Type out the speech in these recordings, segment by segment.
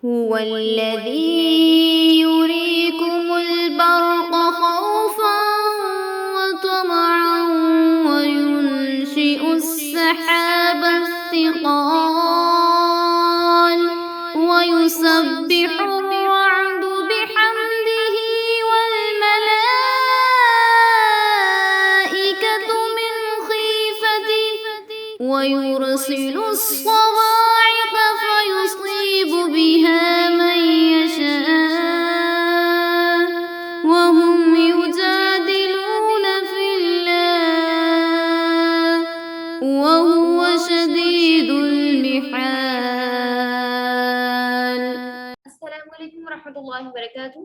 هو الذي يريكم البرق خوفا وطمعا وينشئ السحاب الثقال ويسبح الرعد بحمده والملائكة من خيفته ويرسل الصواعق فيصيب بها من يشاء وهم يجادلون في الله وهو شديد المحال. Assalamu alaikum warahmatullahi wabarakatuh.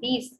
20,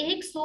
100,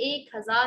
1000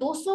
200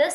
10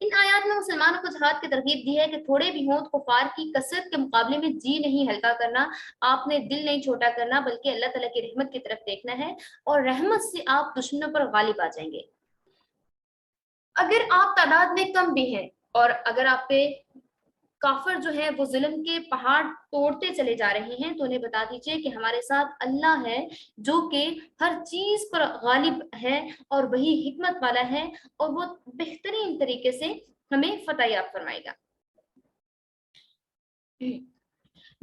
ان آیات میں مسلمانوں کو جہاد کی ترغیب دی ہے کہ تھوڑے بھی ہوں تو کفار کی کثرت کے مقابلے میں جی نہیں ہلکا کرنا، آپ نے دل نہیں چھوٹا کرنا، بلکہ اللہ تعالیٰ کی رحمت کی طرف دیکھنا ہے اور رحمت سے آپ دشمنوں پر غالب آ جائیں گے۔ اگر آپ تعداد میں کم بھی ہیں اور اگر آپ پہ کافر جو ہے وہ ظلم کے پہاڑ توڑتے چلے جا رہے ہیں، تو انہیں بتا دیجئے کہ ہمارے ساتھ اللہ ہے جو کہ ہر چیز پر غالب ہے اور وہی حکمت والا ہے، اور وہ بہترین طریقے سے ہمیں فتح یاب فرمائے گا۔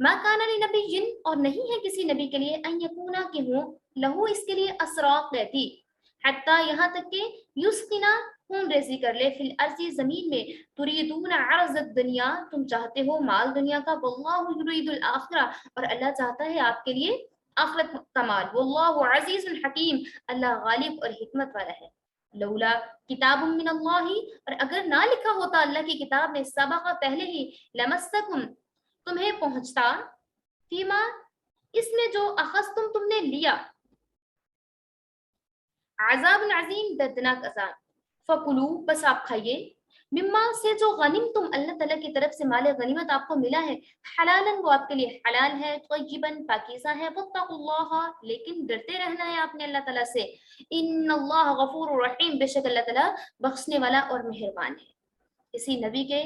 ما کان لنبی، اور نہیں ہے کسی نبی کے لیے، ان یکونا کہ ہوں لہو اس کے لیے اسرا قیدی، حتی یہاں تک کہ یسقنا خون ریزی کر لے، فی الارض زمین میں، تریدون عرض الدنیا تم چاہتے ہو مال دنیا کا، واللہ یرید الاخرہ اور اللہ چاہتا ہے آپ کے لیے آخرت کا مال، واللہ عزیز الحکیم اللہ غالب اور حکمت والا ہے۔ لولا کتاب من اللہ، اور اگر نہ لکھا ہوتا اللہ کی کتاب میں، سبق پہلے ہی، لمسکم تمہیں پہنچتا، فیما اس میں جو اخذتم تم نے لیا، عذاب عظیم دردناک عذاب، فکلو بس آپ کھائیے، مما سے جو غنیم تم اللہ تعالیٰ کی طرف سے مال غنیمت آپ کو ملا ہے، حلالن وہ آپ کے لیے حلال ہے، طیباً پاکیزہ ہے، واتقوا اللہ لیکن ڈرتے رہنا ہے آپ نے اللہ تعالیٰ سے، ان اللہ غفور رحیم بے شک اللہ تعالیٰ بخشنے والا اور مہربان ہے۔ کسی نبی کے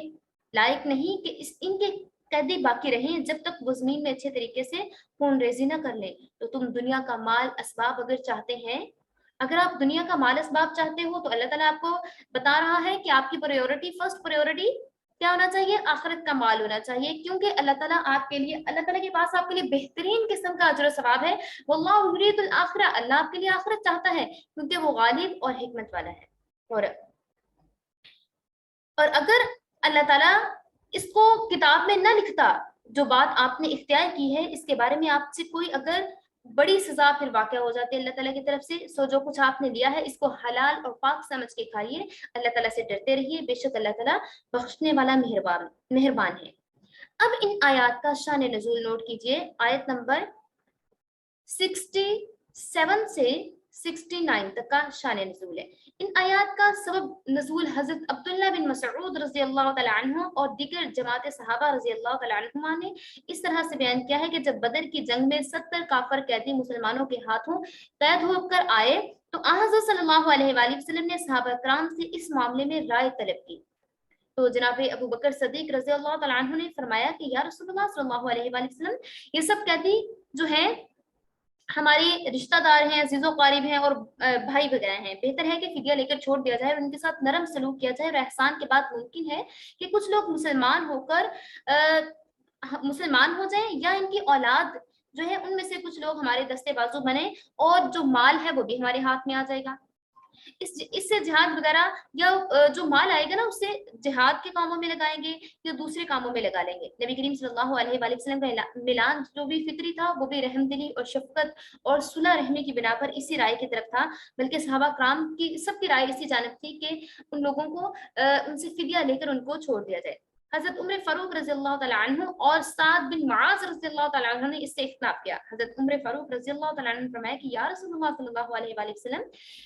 لائق نہیں کہ ان کے قیدی باقی رہیں جب تک وہ زمین میں اچھے طریقے سے خون ریزی نہ کر لیں۔ تو تم دنیا کا مال اسباب اگر چاہتے ہیں، اگر آپ دنیا کا مال اسباب چاہتے ہو، تو اللہ تعالیٰ آپ کو بتا رہا ہے کہ آپ کی پریورٹی، فرسٹ پریورٹی کیا ہونا چاہیے؟ آخرت کا مال ہونا چاہیے، کیونکہ اللہ تعالیٰ آپ کے لیے، اللہ تعالیٰ کے پاس آپ کے لیے بہترین قسم کا اجر و ثواب ہے، واللہ یرید الاخرہ اللہ آپ کے لیے آخرت چاہتا ہے، کیونکہ وہ غالب اور حکمت والا ہے۔ اور اگر اللہ تعالیٰ اس کو کتاب میں نہ لکھتا، جو بات آپ نے اختیار کی ہے، اس کے بارے میں آپ سے کوئی اگر بڑی سزا پھر واقع ہو جاتی ہے اللہ تعالیٰ کی طرف سے، سو جو کچھ آپ نے لیا ہے اس کو حلال اور پاک سمجھ کے کھائیے، اللہ تعالیٰ سے ڈرتے رہیے، بے شک اللہ تعالیٰ بخشنے والا مہربان ہے۔ اب ان آیات کا شان نزول نوٹ کیجئے، آیت نمبر 67 سے 69 تک کا شان نزول ہے۔ ان آیات کا سبب نزول حضرت عبداللہ بن مسعود رضی اللہ تعالیٰ عنہ اور دیگر جماعت صحابہ رضی اللہ تعالیٰ عنہما نے اس طرح سے بیان کیا ہے کہ جب بدر کی جنگ میں 70 کافر قیدی مسلمانوں کے ہاتھوں قید ہو کر آئے، تو حضرت صلی اللہ علیہ وآلہ وسلم نے صحابہ کرام سے اس معاملے میں رائے طلب کی۔ تو جناب ابو بکر صدیق رضی اللہ تعالیٰ عنہ نے فرمایا کہ یا رسول اللہ صلی اللہ علیہ وآلہ وسلم، یہ سب قیدی جو ہیں ہمارے رشتہ دار ہیں، عزیز و قریب ہیں اور بھائی وغیرہ ہیں، بہتر ہے کہ فدیہ لے کر چھوڑ دیا جائے اور ان کے ساتھ نرم سلوک کیا جائے، اور احسان کے بعد ممکن ہے کہ کچھ لوگ مسلمان ہو کر مسلمان ہو جائیں، یا ان کی اولاد جو ہے ان میں سے کچھ لوگ ہمارے دستے بازو بنے، اور جو مال ہے وہ بھی ہمارے ہاتھ میں آ جائے گا، اس سے جہاد وغیرہ یا جو مال آئے گا نا، اس سے جہاد کے کاموں میں لگائیں گے یا دوسرے کاموں میں لگا لیں گے۔ نبی کریم صلی اللہ علیہ وآلہ وسلم کا ملان جو بھی فطری تھا، وہ بھی رحم دلی اور شفقت اور صلح رحمی کی بنا پر اسی رائے کی طرف تھا، بلکہ صحابہ کرام کی سب کی رائے اسی جانب تھی کہ ان لوگوں کو ان سے فدیہ لے کر ان کو چھوڑ دیا جائے۔ حضرت عمر فاروق رضی اللہ تعالیٰ عنہ اور سعد بن معاذ رضی اللہ تعالیٰ عنہ نے اس سے اختلاف کیا۔ حضرت عمر فاروق رضی اللہ تعالیٰ عنہ نے فرمایا کہ یا رسول اللہ صلی اللہ علیہ وآلہ وسلم،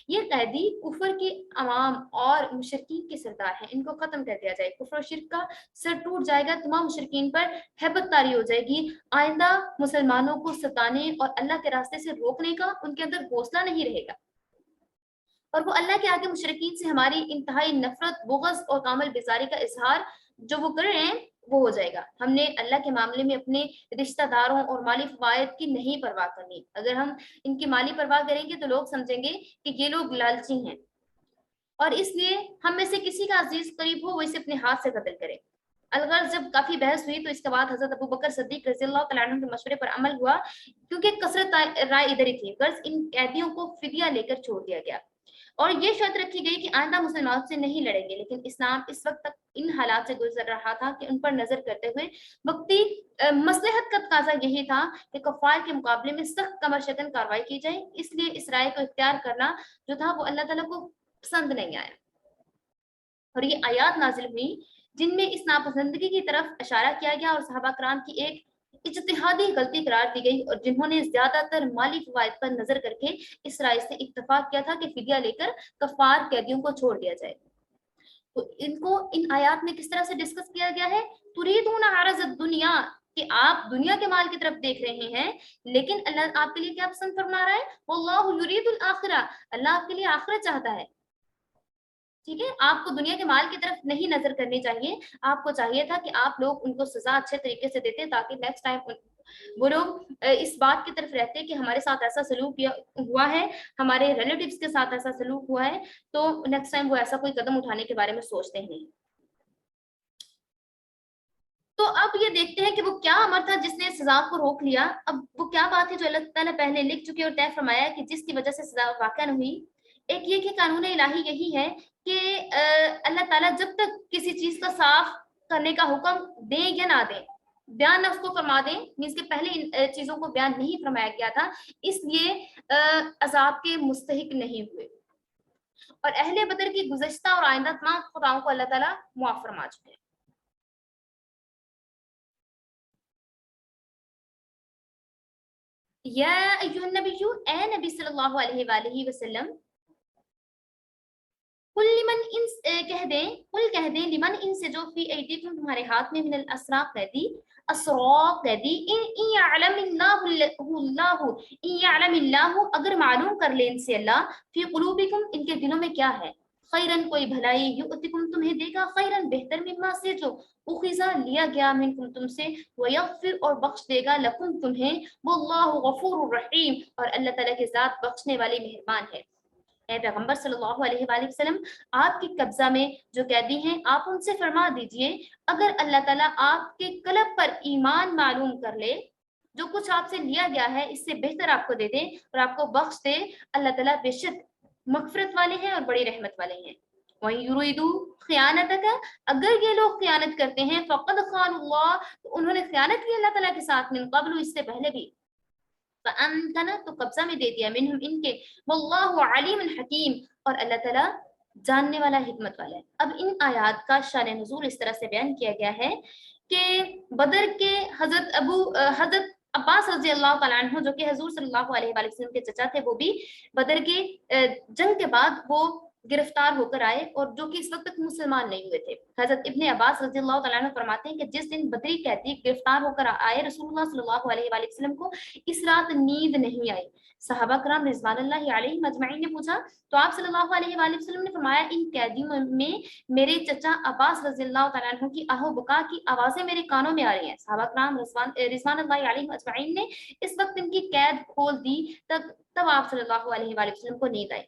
یہ قیدی کفر کے عوام اور مشرکین کے سردار ہیں، ان کو ختم کر دیا جائے، کفر و شرک کا سر ٹوٹ جائے گا، تمام مشرکین پر ہیبت طاری ہو جائے گی، آئندہ مسلمانوں کو ستانے اور اللہ کے راستے سے روکنے کا ان کے اندر حوصلہ نہیں رہے گا، اور وہ اللہ کے آگے مشرکین سے ہماری انتہائی نفرت، بغض اور کامل بیزاری کا اظہار جو وہ کر رہے ہیں وہ ہو جائے گا۔ ہم نے اللہ کے معاملے میں اپنے رشتہ داروں اور مالی فوائد کی نہیں پرواہ کرنی، اگر ہم ان کی مالی پرواہ کریں گے تو لوگ سمجھیں گے کہ یہ لوگ لالچی ہیں، اور اس لیے ہم میں سے کسی کا عزیز قریب ہو وہ اسے اپنے ہاتھ سے قتل کرے۔ الغرض جب کافی بحث ہوئی تو اس کے بعد حضرت ابو بکر صدیق رضی اللہ تعالیٰ عنہ کے مشورے پر عمل ہوا، کیونکہ کثرت رائے ادھر ہی تھی، غرض ان قیدیوں کو فدیہ لے کر چھوڑ دیا گیا، اور یہ شرط رکھی گئی کہ آئندہ مسلمانوں سے نہیں لڑیں گے، لیکن اسلام اس وقت تک ان حالات سے گزر رہا تھا کہ ان پر نظر کرتے ہوئے وقتی مصلحت کا تقاضا یہی تھا کہ کفار کے مقابلے میں سخت کمر شکن کارروائی کی جائے، اس لیے اس رائے کو اختیار کرنا جو تھا وہ اللہ تعالیٰ کو پسند نہیں آیا، اور یہ آیات نازل ہوئی جن میں اس ناپسندگی کی طرف اشارہ کیا گیا اور صحابہ کرام کی ایک اجتہادی غلطی قرار دی گئی، اور جنہوں نے زیادہ تر مالی فوائد پر نظر کر کے اس رائے سے اتفاق کیا تھا کہ فدیہ لے کر کفار قیدیوں کو چھوڑ دیا جائے۔ تو ان کو ان آیات میں کس طرح سے ڈسکس کیا گیا ہے؟ تریدون عرض الدنیا، کہ آپ دنیا کے مال کی طرف دیکھ رہے ہیں، لیکن اللہ آپ کے لیے کیا پسند فرما رہا ہے؟ واللہ یرید الآخرہ، اللہ آپ کے لیے آخرت چاہتا ہے. ٹھیک ہے، آپ کو دنیا کے مال کی طرف نہیں نظر کرنی چاہیے. آپ کو چاہیے تھا کہ آپ لوگ ان کو سزا اچھے طریقے سے دیتے تاکہ نیکسٹ ٹائم وہ لوگ اس بات کی طرف رہتے کہ ہمارے ساتھ ایسا سلوک ہوا ہے، ہمارے ریلیٹیوز کے ساتھ ایسا سلوک ہوا ہے، تو نیکسٹ ٹائم وہ ایسا کوئی قدم اٹھانے کے بارے میں سوچتے ہی نہیں. تو اب یہ دیکھتے ہیں کہ وہ کیا امر تھا جس نے سزا کو روک لیا. اب وہ کیا بات ہے جو اللہ تعالیٰ نے پہلے لکھ چکی اور طے فرمایا کہ جس کی وجہ سے سزا واقع نہ ہوئی؟ ایک یہ کہ قانون الہی یہی ہے کہ اللہ تعالیٰ جب تک کسی چیز کا صاف کرنے کا حکم دیں یا نہ دیں، بیان نہ اس کو فرما دیں، مینس کہ پہلے ان چیزوں کو بیان نہیں فرمایا گیا تھا، اس لیے عذاب کے مستحق نہیں ہوئے. اور اہل بدر کی گزشتہ اور آئندہ تمام خطاؤں کو اللہ تعالیٰ معاف فرما چکے ہیں. یا ایھا النبی، اے نبی صلی اللہ علیہ وآلہ وسلم، قل لمن ان کہہ دیں لمن ان سے جو فی ایدیکم تمہارے ہاتھ میں من الاسرا قیدی، ان یعلم اللہ اگر معلوم کر لے ان سے اللہ، فی قلوبکم ان کے دلوں میں کیا ہے، خیرن کوئی بھلائی، یؤتکم تمہیں دے گا، خیرن بہتر، مما سے جو اخذا لیا گیا منکم تم سے، ویغفر اور بخش دے گا، لکم تمہیں، واللہ غفور الرحیم اور اللہ تعالیٰ کے ذات بخشنے والے مہربان ہے. اے پیغمبر صلی اللہ علیہ وآلہ وسلم، آپ کے قبضہ میں جو قیدی ہیں آپ ان سے فرما دیجئے اگر اللہ تعالیٰ آپ کے قلب پر ایمان معلوم کر لے، جو کچھ آپ سے لیا گیا ہے اس سے بہتر آپ کو دے دے اور آپ کو بخش دے، اللہ تعالیٰ بے شک مغفرت والے ہیں اور بڑی رحمت والے ہیں. وَإِن يُرِيدُوا خِيَانَتَكَ، اگر یہ لوگ خیانت کرتے ہیں، فَقَدْ خَانُوا اللَّهَ، تو انہوں نے خیانت کی اللہ تعالیٰ کے ساتھ، من قبل، اس سے پہلے بھی، فَأَمْكَنَ، تو قبضہ میں دے دیا، منہم، ان کے، واللہ علیم حکیم اور اللہ تعالیٰ جاننے والا حکمت والا ہے. اب ان آیات کا شان نزول اس طرح سے بیان کیا گیا ہے کہ بدر کے حضرت عباس رضی اللہ تعالیٰ عنہ، جو کہ حضور صلی اللہ علیہ وآلہ وسلم کے چچا تھے، وہ بھی بدر کے جنگ کے بعد وہ گرفتار ہو کر آئے اور جو کہ اس وقت تک مسلمان نہیں ہوئے تھے. حضرت ابن عباس رضی اللہ تعالیٰ عنہ فرماتے ہیں کہ جس دن بدری قیدی گرفتار ہو کر آئے، رسول اللہ صلی اللہ علیہ وآلہ وسلم کو اس رات نیند نہیں آئی. صحابہ کرام رضوان اللہ علیہم اجمعین نے پوچھا تو آپ صلی اللہ علیہ وآلہ وسلم نے فرمایا ان قیدیوں میں میرے چچا عباس رضی اللہ تعالیٰ عنہ کی آہ و بکا کی آوازیں میرے کانوں میں آ رہی ہیں. صحابہ کرام رضوان اللہ علیہم اجمعین نے اس وقت ان کی قید کھول دی، تب آپ صلی اللہ علیہ وآلہ وسلم کو نیند آئی.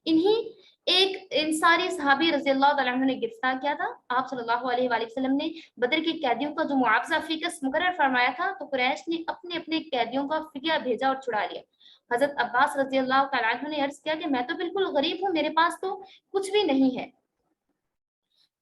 انہی ایک انصاری صحابی رضی اللہ تعالیٰ عنہ نے گرفتار کیا تھا. آپ صلی اللہ علیہ وآلہ وسلم نے بدر کے قیدیوں کا جو معاوضہ فیکس مقرر فرمایا تھا تو قریش نے اپنے اپنے قیدیوں کا فدیہ بھیجا اور چھڑا لیا. حضرت عباس رضی اللہ تعالیٰ عنہ نے عرض کیا کہ میں تو بالکل غریب ہوں، میرے پاس تو کچھ بھی نہیں ہے.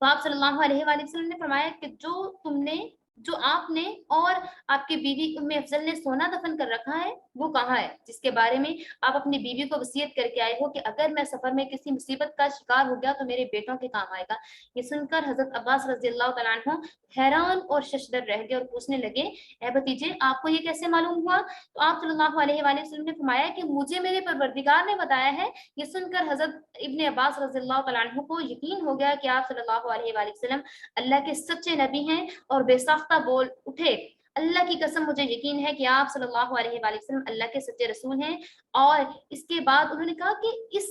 تو آپ صلی اللہ علیہ وآلہ وسلم نے فرمایا کہ جو آپ نے اور آپ کی بیوی ام افضل نے سونا دفن کر رکھا ہے وہ کہاں ہے، جس کے بارے میں آپ اپنی بیوی کو وصیت کر کے آئے ہو کہ اگر میں سفر میں کسی مصیبت کا شکار ہو گیا تو میرے بیٹوں کے کام آئے گا. یہ سن کر حضرت عباس رضی اللہ تعالیٰ عنہ حیران اور ششدر رہ گئے اور پوچھنے لگے اے بھتیجے آپ کو یہ کیسے معلوم ہوا؟ تو آپ صلی اللہ علیہ وآلہ وسلم نے فرمایا کہ مجھے میرے پروردگار نے بتایا ہے. یہ سن کر حضرت ابن عباس رضی اللہ تعالیٰ عنہ کو یقین ہو گیا کہ آپ صلی اللہ علیہ وآلہ وسلم اللہ کے سچے نبی ہیں اور بے ساختہ بول اٹھے اللہ کی قسم مجھے یقین ہے کہ آپ صلی اللہ علیہ وآلہ وسلم اللہ کے سچے رسول ہیں. اور اس کے بعد انہوں نے کہا کہ اس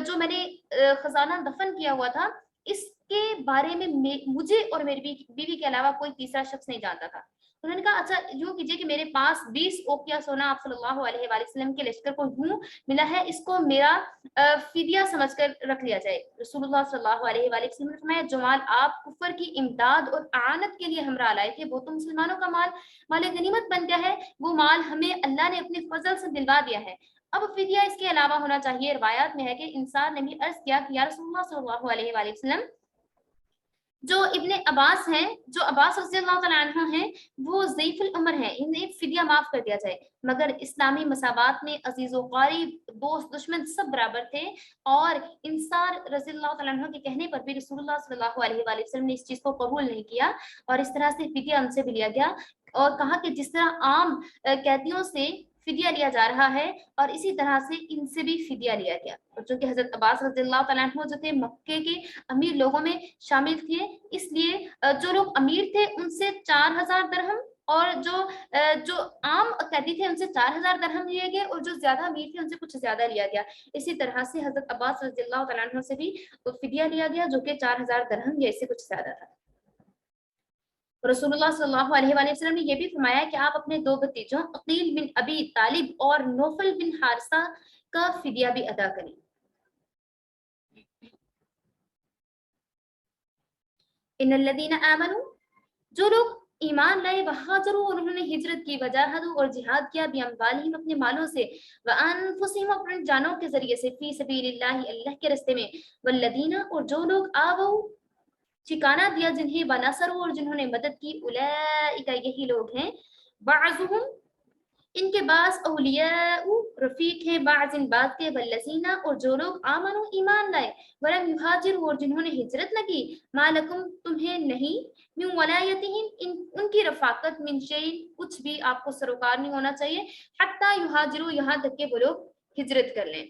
جو میں نے خزانہ دفن کیا ہوا تھا اس کے بارے میں مجھے اور میری بیوی کے علاوہ کوئی تیسرا شخص نہیں جانتا تھا. انہوں نے کہا اچھا یوں کیجیے کہ میرے پاس 20 اوقیہ سونا آپ صلی اللہ علیہ وآلہ وسلم کے لشکر کو یوں ملا ہے، اس کو میرا فدیہ سمجھ کر رکھ لیا جائے. رسول اللہ صلی اللہ علیہ وآلہ وسلم نے فرمایا جو مال آپ کفر کی امداد اور اعانت کے لیے ہمراہ لائے تھے وہ تو مسلمانوں کا مال غنیمت بن گیا ہے، وہ مال ہمیں اللہ نے اپنے فضل سے دلوا دیا ہے، اب فدیہ اس کے علاوہ ہونا چاہیے. روایات میں ہے کہ انسان نے بھی عرض کیا کہ یا رسول اللہ صلی اللہ علیہ وآلہ وسلم، جو ابن عباس ہیں، جو عباس رضی اللہ تعالیٰ عنہ ہیں، وہ ضعیف العمر ہیں، انہیں فدیہ معاف کر دیا جائے. مگر اسلامی مساوات میں عزیز و قریب، دوست دشمن سب برابر تھے اور انصار رضی اللہ تعالیٰ عنہ کے کہنے پر بھی رسول اللہ صلی اللہ علیہ وآلہ وسلم نے اس چیز کو قبول نہیں کیا اور اس طرح سے فدیہ ان سے بھی لیا گیا اور کہا کہ جس طرح عام قیدیوں سے فدیہ لیا جا رہا ہے اور اسی طرح سے ان سے بھی فدیہ لیا گیا. اور چونکہ حضرت عباس رضی اللہ تعالیٰ عنہ جو تھے مکے کے امیر لوگوں میں شامل تھے، اس لیے جو لوگ امیر تھے ان سے 4000 درہم اور جو عام قیدی تھے ان سے 4000 درہم لیے گئے اور جو زیادہ امیر تھے ان سے کچھ زیادہ لیا گیا. اسی طرح سے حضرت عباس رضی اللہ تعالیٰ عنہ سے بھی فدیہ لیا گیا جو کہ 4000 درہم یا اس سے کچھ زیادہ تھا. رسول اللہ صلی اللہ علیہ وآلہ وسلم نے یہ بھی فرمایا کہ آپ اپنے 2 بھتیجوں عقیل بن ابی طالب اور نوفل بن حارثہ کا فدیہ بھی ادا کریں. ان الذین آمنوا، جو لوگ ایمان لائے، وہاجروا اور انہوں نے ہجرت کی، وجاہدوا اور جہاد کیا، باموالہم اپنے مالوں سے، وانفسہم اپنے جانوں کے ذریعے سے، فی سبیل اللہ اللہ کے راستے میں، والذین اور جو لوگ آووا ٹھکانہ دیا جنہیں بنصروا اور جنہوں نے مدد کی، اولئک یہی لوگ ہیں، بعضهم ان کے بعض اولیاء رفیق ہیں، بعض بعض کے، والذین اور جو لوگ آمنوا ایمان لائے، ولم یہاجروا اور جنہوں نے ہجرت نہ کی، ما لکم تمہیں نہیں، من ولایتہم ان کی رفاقت، من شیء کچھ بھی آپ کو سروکار نہیں ہونا چاہیے، حتی یہاجروا یہاں تک کہ وہ لوگ ہجرت کر لیں.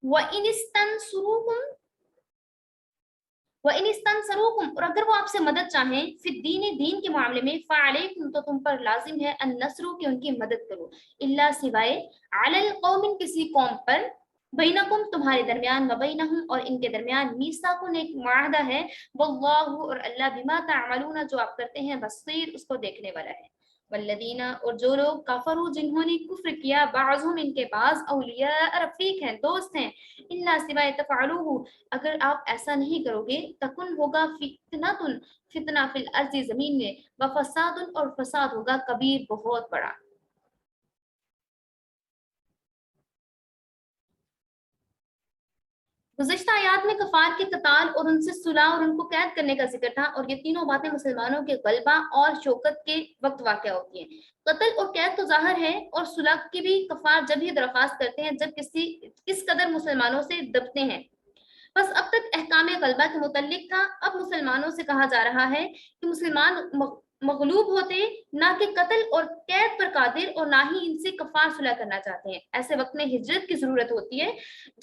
وَإِنِ اسْتَنْصُرُوكُمْ وَإِنِ اسْتَنْصَرُوكُمْ اور اگر وہ آپ سے مدد چاہیں فی الدین دین کے معاملے میں، فَعَلَيْكُمْ تو تم پر لازم ہے النصر کہ ان کی مدد کرو، الا سوائے علی القوم کسی قوم پر، بینکم تمہارے درمیان، وبینہم اور ان کے درمیان، میثاق ایک معاہدہ ہے، واللہ اور اللہ بما تعملون جو آپ کرتے ہیں بصیر اس کو دیکھنے والا ہے. والذین اور جو لوگ کفروا جنہوں نے کفر کیا، بعضهم ان کے بعض، اولیاء رفیق ہیں، دوست ہیں، الا سوائے تفعلوہ اگر آپ ایسا نہیں کرو گے، تکن ہوگا فتنہ فی الارض زمین میں، وفساد اور فساد ہوگا کبیر بہت بڑا. گزشتہ آیات میں کفار کے قتال اور ان سے صلح اور ان کو قید کرنے کا ذکر تھا، اور یہ تینوں باتیں مسلمانوں کے غلبہ اور شوکت کے وقت واقع ہوتی ہیں. قتل اور قید تو ظاہر ہے، اور صلح کی بھی کفار جب ہی درخواست کرتے ہیں جب کس قدر مسلمانوں سے دبتے ہیں. بس اب تک احکام غلبہ کے متعلق تھا، اب مسلمانوں سے کہا جا رہا ہے کہ مسلمان مغلوب ہوتے، نہ کہ قتل اور قید پر قادر، اور نہ ہی ان سے کفار صلح کرنا چاہتے ہیں. ایسے وقت میں ہجرت کی ضرورت ہوتی ہے،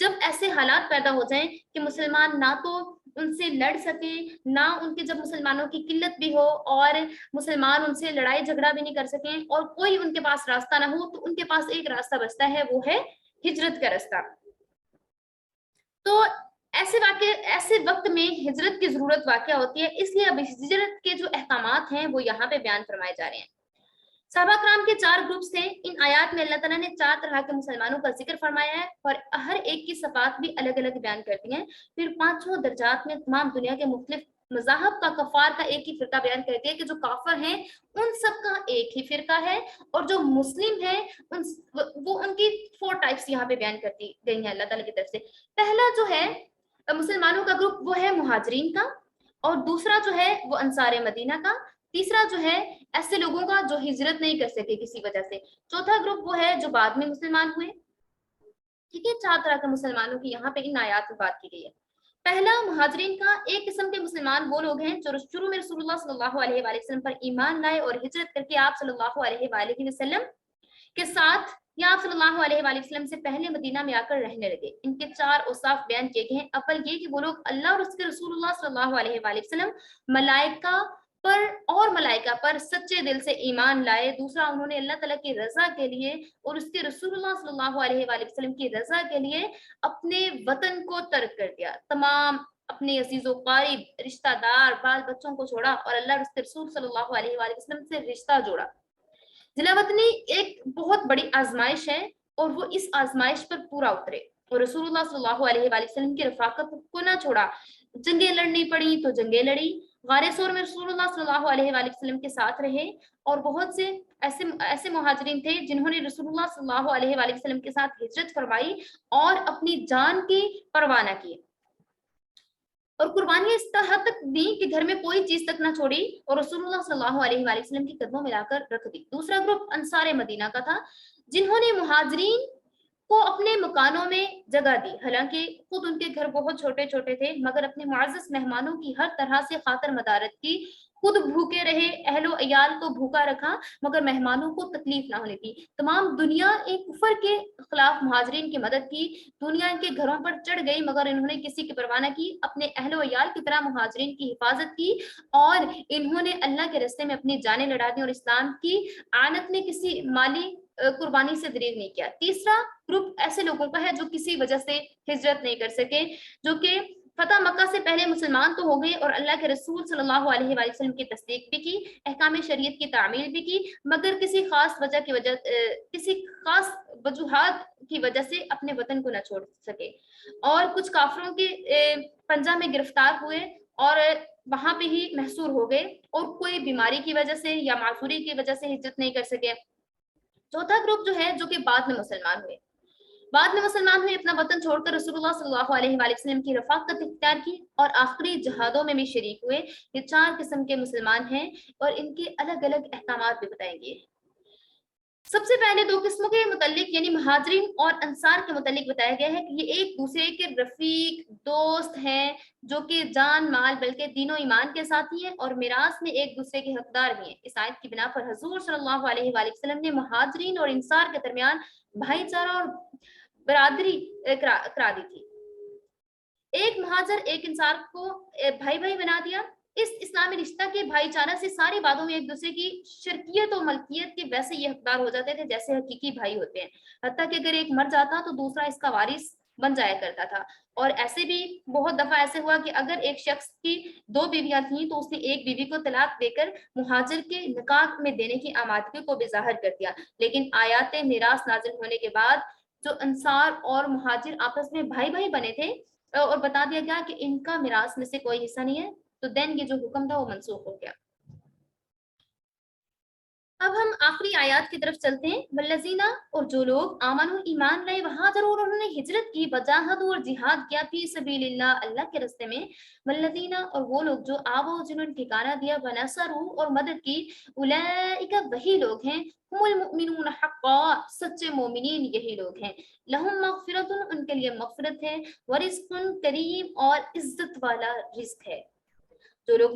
جب ایسے حالات پیدا ہو جائیں کہ مسلمان نہ تو ان سے لڑ سکے، نہ ان کے، جب مسلمانوں کی قلت بھی ہو اور مسلمان ان سے لڑائی جھگڑا بھی نہیں کر سکیں، اور کوئی ان کے پاس راستہ نہ ہو، تو ان کے پاس ایک راستہ بچتا ہے، وہ ہے ہجرت کا راستہ. تو ایسے وقت میں ہجرت کی ضرورت واقع ہوتی ہے، اس لیے اب ہجرت کے جو احکامات ہیں وہ یہاں پہ بیان فرمائے جا رہے ہیں. صحابہ کرام کے 4 گروپس تھے. ان آیات میں اللہ تعالیٰ نے 4 طرح کے مسلمانوں کا ذکر فرمایا ہے، اور ہر ایک کی صفات بھی الگ الگ بیان کرتی ہیں. پھر 5 درجات میں تمام دنیا کے مختلف مذاہب کا کفار کا ایک ہی فرقہ بیان کرتی ہے کہ جو کافر ہیں ان سب کا ایک ہی فرقہ ہے، اور جو مسلم ہیں وہ ان کی 4 ٹائپس یہاں پہ بیان کرتی گئی ہیں اللہ تعالیٰ کی طرف سے. پہلا جو ہے مسلمانوں کا گروپ وہ ہے مہاجرین کا، اور دوسرا جو ہے وہ انصار مدینہ کا، تیسرا جو ہے ایسے لوگوں کا جو ہجرت نہیں کر سکے کسی وجہ سے، چوتھا گروپ وہ ہے جو بعد میں مسلمان ہوئے. ٹھیک ہے، 4 طرح کے مسلمانوں کی یہاں پہ ان آیات میں بات کی گئی ہے. پہلا مہاجرین کا، ایک قسم کے مسلمان وہ لوگ ہیں جو شروع میں رسول اللہ صلی اللہ علیہ وآلہ وسلم پر ایمان لائے اور ہجرت کر کے آپ صلی اللہ علیہ وآلہ وسلم کے ساتھ یا آپ صلی اللہ علیہ وآلہ وسلم سے پہلے مدینہ میں آ کر رہنے لگے. ان کے 4 اوصاف بیان کیے گئے ہیں. اول یہ کہ وہ لوگ اللہ اور اس کے رسول اللہ صلی اللہ علیہ وآلہ وسلم، ملائکہ پر اور ملائکہ پر سچے دل سے ایمان لائے. دوسرا، انہوں نے اللہ تعالیٰ کی رضا کے لیے اور اس کے رسول اللہ صلی اللہ علیہ وآلہ وسلم کی رضا کے لیے اپنے وطن کو ترک کر دیا، تمام اپنے عزیز و قریب رشتہ دار بال بچوں کو چھوڑا اور اللہ اور اس کے رسول صلی اللہ علیہ وآلہ وسلم سے رشتہ جوڑا. ذلہ وطنی ایک بہت بڑی آزمائش ہے، اور وہ اس آزمائش پر پورا اترے اور رسول اللہ صلی اللہ علیہ وآلہ وسلم کی رفاقت کو نہ چھوڑا. جنگیں لڑنی پڑی تو جنگیں لڑی، غار ثور میں رسول اللہ صلی اللہ علیہ وآلہ وسلم کے ساتھ رہے، اور بہت سے ایسے مہاجرین تھے جنہوں نے رسول اللہ صلی اللہ علیہ وآلہ وسلم کے ساتھ ہجرت فرمائی اور اپنی جان کی پرواہ نہ کی، اور قربانیاں اس طرح تک دی کہ گھر میں کوئی چیز تک نہ چھوڑی اور رسول اللہ صلی اللہ علیہ وآلہ وسلم کے قدموں میں لا کر رکھ دی. دوسرا گروپ انصار مدینہ کا تھا، جنہوں نے مہاجرین کو اپنے مکانوں میں جگہ دی، حالانکہ خود ان کے گھر بہت چھوٹے چھوٹے تھے، مگر اپنے معزز مہمانوں کی ہر طرح سے خاطر مدارت کی، خود بھوکے رہے، اہل و عیال کو بھوکا رکھا، مگر مہمانوں کو تکلیف نہ ہونے دی۔ تمام دنیا ایک کفر کے خلاف مہاجرین کی مدد کی، دنیا ان کے گھروں پر چڑھ گئی مگر انہوں نے کسی کی پرواہ نہ کی، اپنے اہل و عیال کی طرح مہاجرین کی حفاظت کی، اور انہوں نے اللہ کے راستے میں اپنی جانیں لڑا دی اور اسلام کی آنت میں کسی مالی قربانی سے دریغ نہیں کیا۔ تیسرا گروپ ایسے لوگوں کا ہے جو کسی وجہ سے ہجرت نہیں کر سکے، جو کہ فتح مکہ سے پہلے مسلمان تو ہو گئے اور اللہ کے رسول صلی اللہ علیہ وآلہ وسلم کی تصدیق بھی کی، احکام شریعت کی تعمیل بھی کی، مگر کسی خاص وجوہات کی وجہ سے اپنے وطن کو نہ چھوڑ سکے، اور کچھ کافروں کے پنجہ میں گرفتار ہوئے اور وہاں پہ ہی محصور ہو گئے، اور کوئی بیماری کی وجہ سے یا معذوری کی وجہ سے ہجرت نہیں کر سکے۔ چوتھا گروپ جو ہے، جو کہ بعد میں مسلمان ہوئے، اپنا وطن چھوڑ کر رسول اللہ صلی اللہ علیہ وآلہ وسلم کی رفاقت اختیار کی اور آخری جہادوں میں بھی شریک ہوئے۔ یہ 4 قسم کے مسلمان ہیں اور ان کے الگ الگ احکامات بھی بتائیں گے۔ سب سے پہلے 2 قسموں کے متعلق یعنی مہاجرین اور انصار کے متعلق بتایا گیا ہے کہ یہ ایک دوسرے کے رفیق دوست ہیں، جو کہ جان مال بلکہ دین و ایمان کے ساتھی ہیں اور میراث میں ایک دوسرے کے حقدار بھی ہیں۔ اس آیت کی بنا پر حضور صلی اللہ علیہ وآلہ وسلم نے مہاجرین اور انصار کے درمیان بھائی چارہ اور برادری کرا دی تھی۔ ایک مہاجر ایک انصار کو بھائی بھائی بنا دیا۔ اس اسلامی رشتہ کے بھائی چارہ سے ساری باتوں میں ایک دوسرے کی شرکیت و ملکیت کے ویسے یہ حقدار ہو جاتے تھے جیسے حقیقی بھائی ہوتے ہیں، حتیٰ کہ اگر ایک مر جاتا تو دوسرا اس کا وارث بن جایا کرتا تھا۔ اور ایسے بھی بہت دفعہ ایسے ہوا کہ اگر ایک شخص کی 2 بیویاں تھیں تو اس نے ایک بیوی کو طلاق دے کر مہاجر کے نکاح میں دینے کی آمادگی کو بھی ظاہر کر دیا، لیکن آیات میراث نازل ہونے کے بعد جو انصار اور مہاجر آپس میں بھائی بھائی بنے تھے اور بتا دیا گیا کہ ان کا میراث میں سے کوئی حصہ نہیں ہے، تو دین یہ جو حکم تھا وہ منسوخ ہو گیا۔ اب ہم آخری آیات کی طرف چلتے ہیں۔ والذینہ، اور جو لوگ آمنوا ایمان لائے، وہاجروا اور انہوں نے ہجرت کی، وجاہدوا اور جہاد کیا، فی سبیل اللہ اللہ کے راستے میں، والذینہ، اور وہ لوگ جو آووا جنہوں نے ٹھکانہ دیا، ونصروا اور مدد کی، اولئک وہی لوگ ہیں، هم المؤمنون حقا سچے مومنین یہی لوگ ہیں، لہم مغفرۃ ان کے لیے مغفرت ہے، ورزق کریم اور عزت والا رزق ہے۔ جو لوگ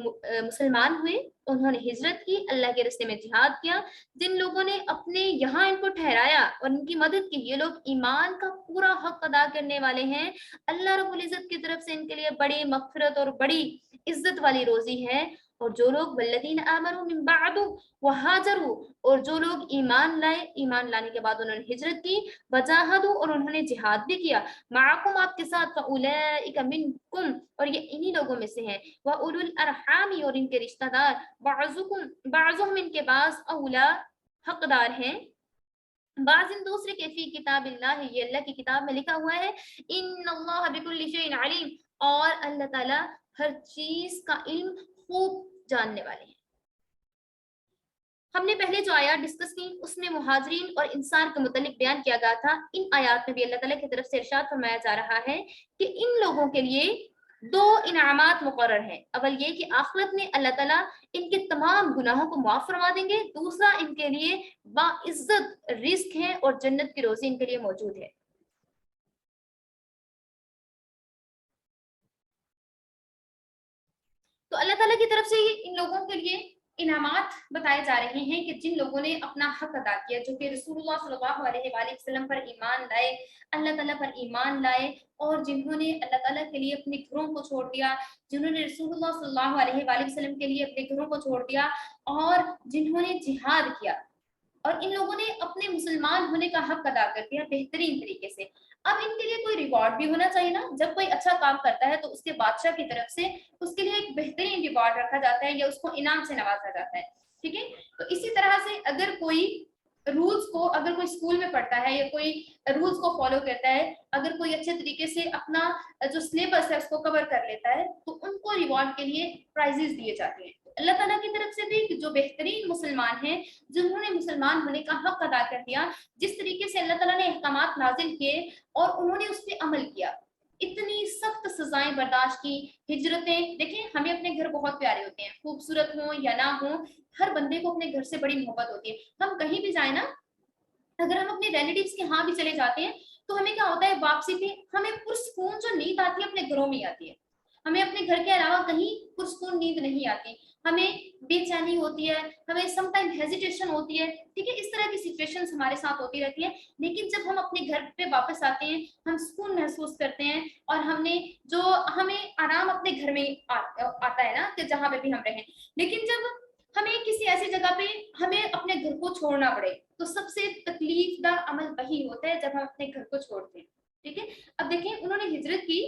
مسلمان ہوئے انہوں نے ہجرت کی، اللہ کے راستے میں جہاد کیا، جن لوگوں نے اپنے یہاں ان کو ٹھہرایا اور ان کی مدد کی، یہ لوگ ایمان کا پورا حق ادا کرنے والے ہیں، اللہ رب العزت کی طرف سے ان کے لیے بڑی مغفرت اور بڑی عزت والی روزی ہے۔ اور جو لوگ والذین آمنوا من بعد وہاجروا، اور جو لوگ ایمان لائے، ایمان لانے کے بعد انہوں نے ہجرت کی، وجاہدوا اور انہوں نے جہاد بھی کیا، معکم آپ کے ساتھ، فاولئک منکم اور یہ انہی لوگوں میں سے ہیں، وَأُولُو الْأَرْحَامِ اور ان کے رشتہ دار، بعضهم ان کے بعض اولا حقدار ہیں، بعض ان دوسرے کے، فی کتاب اللہ یہ اللہ کی کتاب میں لکھا ہوا ہے، ان اللہ بکل شیء علیم اور اللہ تعالی ہر چیز کا علم خوب جاننے والے ہیں۔ ہم نے پہلے جو آیات ڈسکس کی اس میں مہاجرین اور انصار کے متعلق بیان کیا گیا تھا، ان آیات میں بھی اللہ تعالیٰ کی طرف سے ارشاد فرمایا جا رہا ہے کہ ان لوگوں کے لیے 2 انعامات مقرر ہیں۔ اول یہ کہ آخرت میں اللہ تعالیٰ ان کے تمام گناہوں کو معاف فرما دیں گے، دوسرا ان کے لیے باعزت رزق ہے اور جنت کی روزی ان کے لیے موجود ہے۔ تو اللہ تعالیٰ کی طرف سے ان لوگوں کے لیے انعامات بتائے جا رہے ہیں کہ جن لوگوں نے اپنا حق ادا کیا، جو کہ رسول اللہ صلی اللہ علیہ وآلہ وسلم پر ایمان لائے، اللہ تعالیٰ پر ایمان لائے، اور جنہوں نے اللہ تعالیٰ کے لیے اپنے گھروں کو چھوڑ دیا، جنہوں نے رسول اللہ صلی اللہ علیہ وآلہ وسلم کے لیے اپنے گھروں کو چھوڑ دیا، اور جنہوں نے جہاد کیا، اور ان لوگوں نے اپنے مسلمان ہونے کا حق ادا کر دیا بہترین طریقے سے۔ اب ان کے لیے کوئی ریوارڈ بھی ہونا چاہیے نا، جب کوئی اچھا کام کرتا ہے تو اس کے بادشاہ کی طرف سے اس کے لیے ایک بہترین ریوارڈ رکھا جاتا ہے یا اس کو انعام سے نوازا جاتا ہے، ٹھیک ہے؟ تو اسی طرح سے اگر کوئی رولز کو، اگر کوئی اسکول میں پڑھتا ہے یا کوئی رولز کو فالو کرتا ہے، اگر کوئی اچھے طریقے سے اپنا جو سلیبس ہے اس کو کور کر لیتا ہے، تو ان کو ریوارڈ کے لیے پرائزز دیے جاتے ہیں۔ اللہ تعالیٰ کی طرف سے بھی جو بہترین مسلمان ہیں، جنہوں نے مسلمان ہونے کا حق ادا کر دیا، جس طریقے سے اللہ تعالیٰ نے احکامات نازل کیے اور انہوں نے اس پہ عمل کیا، اتنی سخت سزائیں برداشت کی، ہجرتیں، دیکھیں ہمیں اپنے گھر بہت پیارے ہوتے ہیں، خوبصورت ہوں یا نہ ہوں، ہر بندے کو اپنے گھر سے بڑی محبت ہوتی ہے۔ ہم کہیں بھی جائیں نا، اگر ہم اپنے ریلیٹیوز کے ہاں بھی چلے جاتے ہیں تو ہمیں کیا ہوتا ہے واپسی پہ ہمیں پرسکون جو نیند آتی ہے اپنے گھروں میں ہی آتی ہے. ہمیں اپنے گھر کے علاوہ کہیں پرسکون نیند نہیں آتی. ہمیں بے چینی ہوتی ہے, ہمیں سم ٹائم ہیزیٹیشن ہوتی ہے, ٹھیک ہے, اس طرح کی سچویشنز ہمارے ساتھ ہوتی رہتی ہیں. لیکن جب ہم اپنے گھر پہ واپس آتے ہیں ہم سکون محسوس کرتے ہیں, اور ہمیں آرام اپنے گھر میں آتا ہے نا, کہ جہاں پہ بھی ہم رہیں. لیکن جب ہمیں کسی ایسی جگہ پہ ہمیں اپنے گھر کو چھوڑنا پڑے تو سب سے تکلیف دہ عمل وہی ہوتا ہے جب ہم اپنے گھر کو چھوڑتے ہیں. ٹھیک ہے, اب دیکھیں انہوں نے ہجرت کی,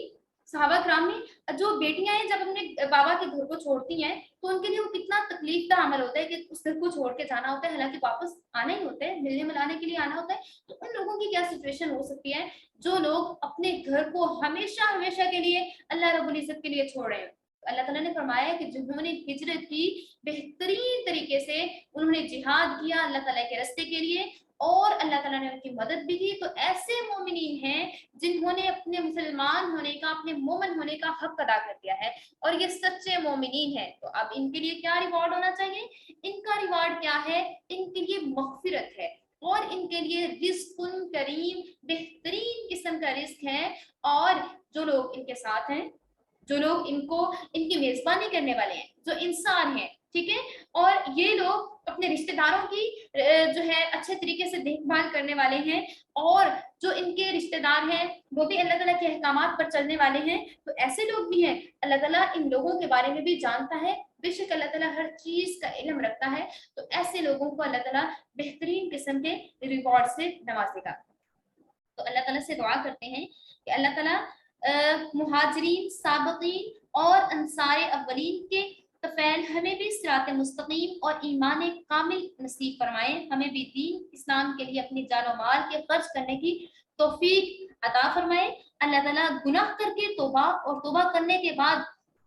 صحابہ کرام نے, جو بیٹیاں ہیں جب اپنے بابا کے گھر کو چھوڑتی ہیں تو ان کے لیے وہ کتنا تکلیف دہ عمل ہوتا ہے کہ اس گھر کو چھوڑ کے جانا ہوتا ہے, حالانکہ واپس آنا ہی ہوتا ہے, ملنے ملانے کے لیے آنا ہوتا ہے. تو ان لوگوں کی کیا سچویشن ہو سکتی ہے جو لوگ اپنے گھر کو ہمیشہ ہمیشہ کے لیے اللہ رب العزت کے لیے چھوڑ رہے ہیں. اللہ تعالیٰ نے فرمایا ہے کہ جنہوں نے ہجرت کی بہترین طریقے سے, انہوں نے جہاد کیا اللہ تعالیٰ کے راستے کے لیے, اور اللہ تعالیٰ نے ان کی مدد بھی کی, تو ایسے مومنین ہیں جنہوں نے اپنے مسلمان ہونے کا, اپنے مومن ہونے کا حق ادا کر دیا ہے, اور یہ سچے مومنین ہیں. تو اب ان کے لیے کیا ریوارڈ ہونا چاہیے؟ ان کا ریوارڈ کیا ہے؟ ان کے لیے مغفرت ہے, اور ان کے لیے رزق کریم, بہترین قسم کا رزق ہے. اور جو لوگ ان کے ساتھ ہیں, جو لوگ ان کی میزبانی کرنے والے ہیں, جو انسان ہیں, ٹھیک ہے, اور یہ لوگ اپنے رشتہ داروں کی جو ہے اچھے طریقے سے دیکھ بھال کرنے والے ہیں, اور جو ان کے رشتہ دار ہیں وہ بھی اللہ تعالیٰ کے احکامات پر چلنے والے ہیں. تو ایسے لوگ بھی ہیں, اللہ تعالیٰ ان لوگوں کے بارے میں بھی جانتا ہے, بے شک اللہ تعالیٰ ہر چیز کا علم رکھتا ہے. تو ایسے لوگوں کو اللہ تعالیٰ بہترین قسم کے ریوارڈ سے نوازے گا. تو اللہ تعالیٰ سے دعا کرتے ہیں کہ اللہ تعالیٰ مہاجرین, سابقین اور انصار اولین کے طفیل ہمیں بھی صراط مستقیم اور ایمان کامل نصیب فرمائیں. ہمیں بھی دین اسلام کے لیے اپنی جان و مال کے خرچ کرنے کی توفیق عطا فرمائے. اللہ تعالیٰ گناہ کر کے توبہ, اور توبہ کرنے کے بعد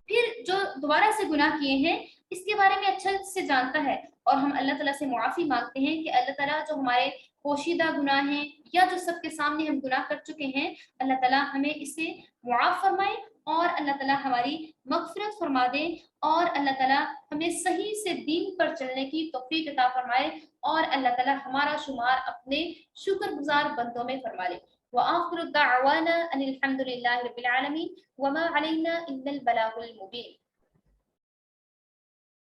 پھر جو دوبارہ سے گناہ کیے ہیں اس کے بارے میں اچھا سے جانتا ہے, اور ہم اللہ تعالیٰ سے معافی مانگتے ہیں کہ اللہ تعالیٰ جو ہمارے پوشیدہ گناہ ہیں یا جو سب کے سامنے ہم گناہ کر چکے ہیں, اللہ تعالیٰ ہمیں اسے معاف فرمائے, اور اللہ تعالیٰ ہماری مغفرت فرما دے, اور اللہ تعالیٰ ہمیں صحیح سے دین پر چلنے کی توفیق عطا فرمائے, اور اللہ تعالیٰ ہمارا شمار اپنے شکر گزار بندوں میں فرما لے. وآخر دعوانا ان الحمد للہ رب العالمین وما علینا الا البلاغ المبین.